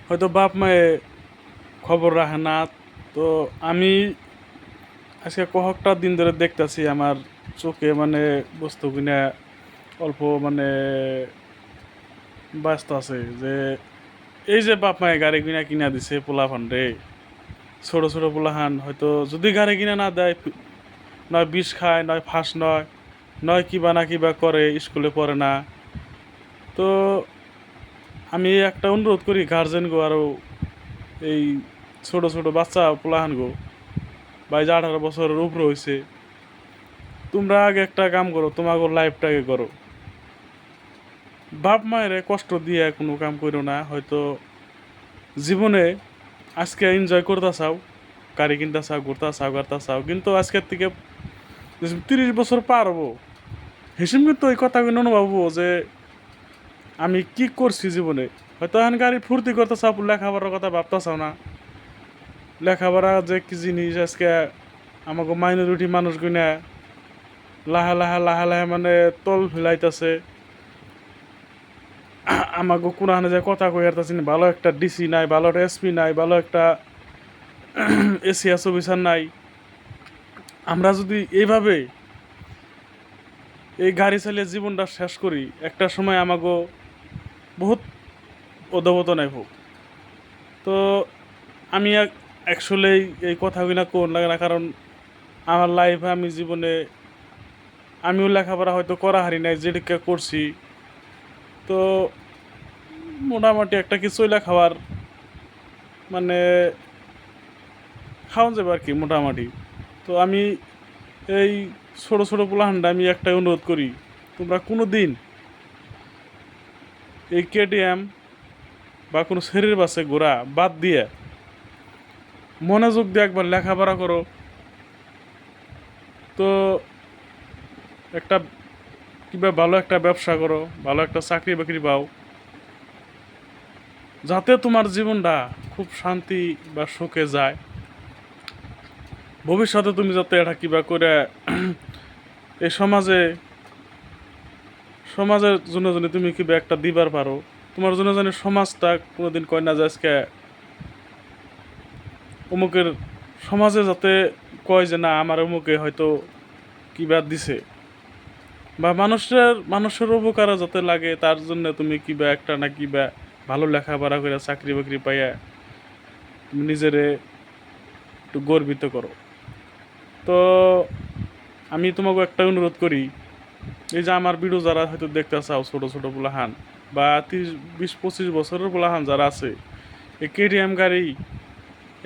হয়তো বাপ মায়ে খবর রাখে না। তো আমি আজকে কয়েকটা দিন ধরে দেখতেছি আমার চোখে মানে বস্তু কিনা অল্প মানে ব্যস্ত আছে যে এই যে বাপ মায়ে গাড়ি কিনা কিনা দিছে পোলাপান রে, ছোট ছোট পোলাহান হয়তো যদি গাড়ি কিনা না দেয় নয় বিষ খায় নয় ফাঁস নয় নয় কিবা না কিবা করে, স্কুলে পড়ে না। তো আমি একটা অনুরোধ করি গার্জেন গো, আরও এই ছোট ছোট বাচ্চা পোলাহান গো, বা এই যে 18 বছরের উপরে হয়েছে, তোমরা আগে একটা কাম করো, তোমাকে লাইফটাকে করো। বাপ মায়ের কষ্ট দিয়ে কোনো কাম করো না। হয়তো জীবনে আজকে এনজয় করতে চাও, গাড়ি কিনতে চাও, ঘুরতে চাও, গাড়তে চাও, কিন্তু আজকের থেকে 30 বছর পার হবো হিসেব কিন্তু ওই কথাগুলো অনুভববো যে আমি কি করছি জীবনে। হয়তো এখন গাড়ি ফুর্তি করতে চাও, লেখাপড়ার কথা ভাবতে চাও না। লেখাপড়া যে কি জিনিস আজকে আমাকে মাইনরিটি মানুষগুলো লাহা লাহা লাহা লাহা মানে তল ফেলাইতেছে। আমাকে কোরআনে যে কথা কই আসতেছি, ভালো একটা ডিসি নাই, ভালো একটা এসপি নাই, ভালো একটা এসিএস অফিসার নাই। আমরা যদি এইভাবে এই গাড়ি চালিয়ে জীবনটা শেষ করি, একটা সময় আমাকে বহুত অধপতন হোক। তো আমি অ্যাকচুয়ালি এই কথাগুলো কোন লাগে না, কারণ আমার লাইফে আমি জীবনে আমিও লেখাপড়া হয়তো করা হারি নাই, যেদিকে করছি। তো মোটামুটি একটা কিছু খাওয়ার মানে খাওয়ান যাবে আর কি মোটামুটি। তো আমি এই ছোটো ছোটো পোলাহান্ডা আমি একটাই অনুরোধ করি, তোমরা কোনো দিন এই কেটিএম বা কোনো শরীর বাসে ঘোরা বাদ দিয়ে মনোযোগ দিয়ে একবার লেখাপড়া করো। তো একটা কিংবা ভালো একটা ব্যবসা করো, ভালো একটা চাকরি বাকরি পাও, যাতে তোমার জীবনটা খুব শান্তি বা সুখে যায়। ভবিষ্যতে তুমি যাতে এটা কিবা করে এই সমাজের জন্য যদি তুমি কিবা একটা দিবার পারো, তোমার জন্য জানি সমাজটা কোনোদিন কয় না যে আজকে অমুকের সমাজে যাতে কয় যে না আমার অমুকে হয়তো কিবা দিছে, বা মানুষের উপকারে যাতে লাগে, তার জন্য তুমি কিবা একটা না কিবা ভালো লেখাপড়া করে চাকরি বাকরি পাইয়া তুমি নিজেরে একটু গর্বিত করো। তো আমি তোমাকে একটা অনুরোধ করি, এই যে আমার ভিডিও যারা হয়তো দেখতে চাও, ছোটো ছোটো পোলাহান বা 30, 20, 25 বছরের পোলাহান যারা আছে, এই কেটিএম গাড়ি,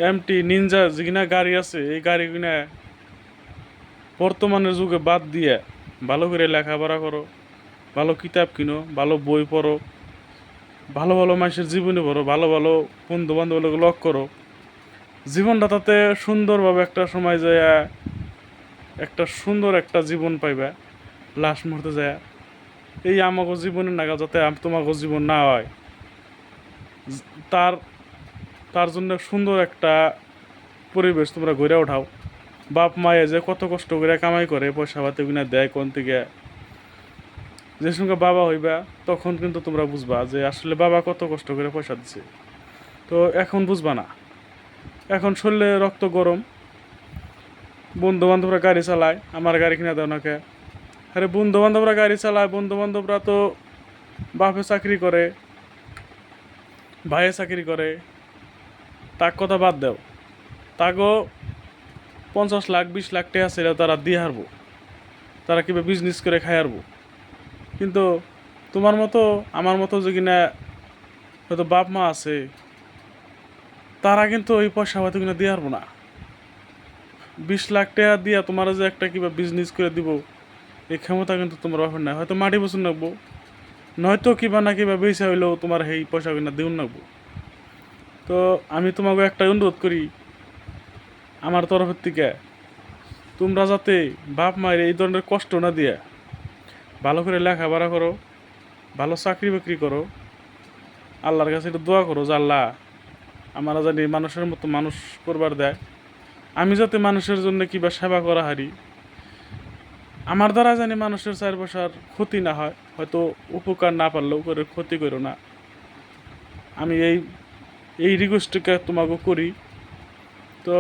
এমটি, নিনজা যেগুনা গাড়ি আছে, এই গাড়িগুনা বর্তমানের যুগে বাদ দিয়ে ভালো করে লেখাপড়া করো, ভালো কিতাব কিনো, ভালো বই পড়ো, ভালো ভালো মানুষের জীবনী পড়ো, ভালো ভালো বন্ধু বান্ধব লক করো। জীবনটা তাতে সুন্দরভাবে একটা সময় যায় একটা সুন্দর একটা জীবন পাইবা লাস্ট মুহূর্তে যায়। এই আমাকে জীবনের নাগা যাতে তোমাকে জীবন না হয়, তার তার জন্য সুন্দর একটা পরিবেশ তোমরা গড়ে ওঠাও। বাপ মায়ে যে কত কষ্ট করে কামাই করে পয়সা পাতি কিনা দেয় কোন থেকে, যে সঙ্গে বাবা হইবা তখন কিন্তু তোমরা বুঝবা যে আসলে বাবা কত কষ্ট করে পয়সা দিছে। তো এখন বুঝবা না, এখন শরীরে রক্ত গরম, বন্ধু বান্ধবরা গাড়ি চালায়, আমার গাড়ি কিনা দেও নাকে। আরে বন্ধু বান্ধবরা গাড়ি চালায়, বন্ধু বান্ধবরা তো বাপে চাকরি করে, ভাইয়ে চাকরি করে, তাক কথা বাদ দেও। তাগো 50 লাখ 20 লাখ টাকা ছিল তারা দিয়ে হারবো, তারা কিভাবে বিজনেস করে খাই হারবো। কিন্তু তোমার মতো আমার মতো যে কিনা হয়তো বাপ মা আছে, তারা কিন্তু ওই পয়সা পাতি কিনা দিয়ে হারবো না। 20 লাখ টাকা দিয়া তোমার যে একটা কিবা বিজনেস করে দিব, এই ক্ষমতা কিন্তু তোমার বাপের নাই। হয়তো মাটি বসুন রাখবো, নয়তো কিবা না কিবা বেচা হইলেও তোমার সেই পয়সা কিনা দিউন রাখবো। তো আমি তোমাকে একটা অনুরোধ করি আমার তরফের থেকে, তোমরা যাতে বাপ মায়ের এই ধরনের কষ্ট না দিয়ে ভালো করে লেখাপড়া করো, ভালো চাকরি বাকরি করো, আল্লাহর কাছে একটু দোয়া করো যে আল্লাহ আমরা জানি মানুষের মতো মানুষ করবার দেয়, আমি যাতে মানুষের জন্য কিবা সেবা করা হারি, আমার দ্বারা জানি মানুষের চার পয়সার ক্ষতি না হয়, হয়তো উপকার না পারলেও করে ক্ষতি করো না। আমি এই রিকোয়েস্টটা তোমাকে করি। তো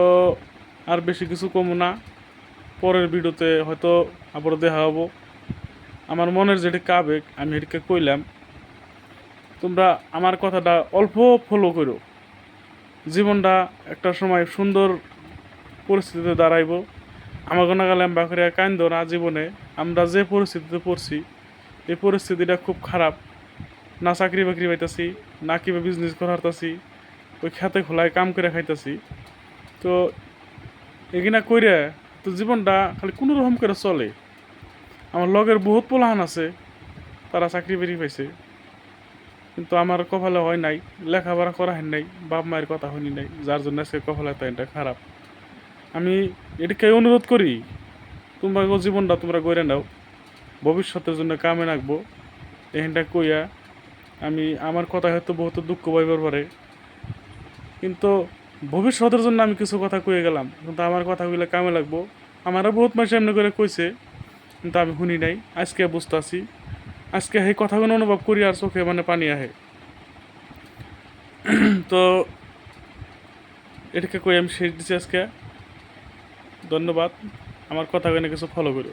আর বেশি কিছু কমো না, পরের ভিডিওতে হয়তো আবার দেখা হবো। আমার মনের যেটা আবেগ আমি এটাকে কইলাম, তোমরা আমার কথাটা অল্প ফলো করো। জীবনটা একটা সময় সুন্দর পরিস্থিতিতে দাঁড়াইব। আমাকে না গেলে আমরা করে কান্দ না জীবনে। আমরা যে পরিস্থিতিতে পড়ছি, এই পরিস্থিতিটা খুব খারাপ। না চাকরি বাকরি পাইতাছি, না কিবা বিজনেস করারতাছি, ওই খেতে খোলায় কাম করে খাইতাছি। তো এগিনা কইরে তো জীবনটা খালি কোনো রকম করে চলে। আমার লগের বহুত পোলাহান আছে, তারা চাকরি বাকরি পাইছে, কিন্তু আমার কপালে হয় নাই, লেখাপড়া করা হয় নাই, বাপ মায়ের কথা শুনি নাই, যার জন্য আজকে কপালে তাইটা খারাপ। আমি এটাকে অনুরোধ করি, তোমরা জীবনটা তোমরা গড়ে নাও, ভবিষ্যতের জন্য কামে রাখবো। এখানটা কইয়া আমি আমার কথা হয়তো বহুত দুঃখ পাইবার পারে, কিন্তু ভবিষ্যতের জন্য আমি কিছু কথা কয়ে গেলাম, কিন্তু আমার কথাগুলো কামে লাগবো। আমারও বহুত মাসে এমনি করে কইছে, কিন্তু আমি শুনি নাই। আজকে বুঝতে আছি, আজকে এই কথাগুলো অনুভব করি আর চোখে মানে পানি আহে। তো এটাকে কই আমি শেষ দিচ্ছি আজকে। ধন্যবাদ। আমার কথা কিছু ফলো করো।